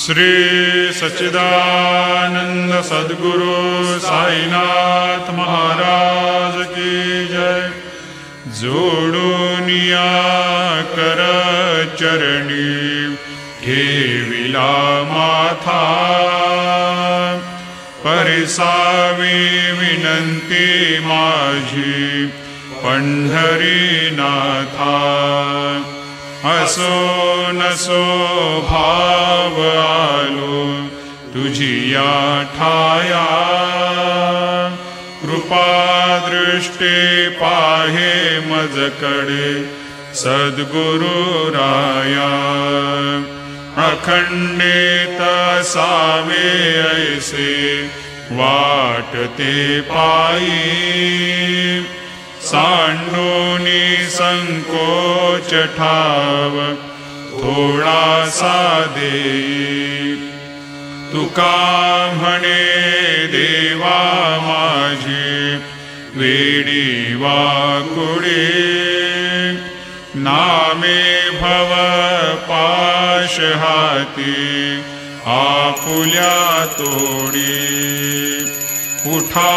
श्री सच्चिदानंद सद्गुरु साईनाथ महाराज की जय। जोडूनिया कर चरणी ठेविला माथा, परिसावी विनंती माझी पंढरीनाथा। असो नसो भाव आलो तुझिया ठाया, कृपा दृष्टी पाहे मजकडे सद्गुरु राया। अखंडित सावे ऐसे वाटते पायी, सांडूनी संकोच ठाव थोडासा देई। तुका म्हणे देवा माझी वेडी वाकुडी, नामे भव पाश हाती आपुल्या तोडी। उठा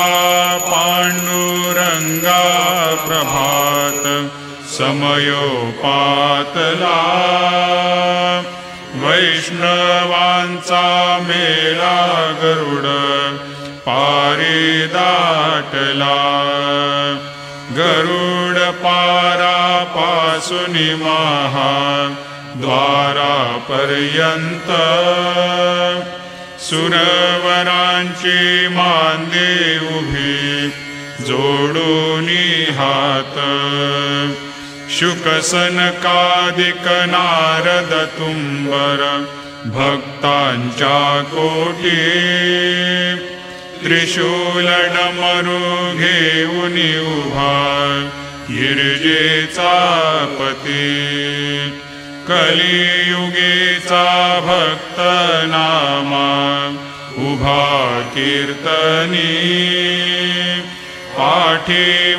पांडुरंगा प्रभात समयोपातला, वैष्णवांचा मेला गरुड पारी दाटला। गरुड पारापासूनी महा द्वारापर्यंत, सुरवरांची मांदे उभी जोडूनी हात। शुकसनकादिक नारद तुंबर भक्तांच्या कोटी, त्रिशूल डमरू घेऊनी उभा गिरजेचा पती। कलियुगीचा भक्त नामा उभा कीर्तनी, पाठी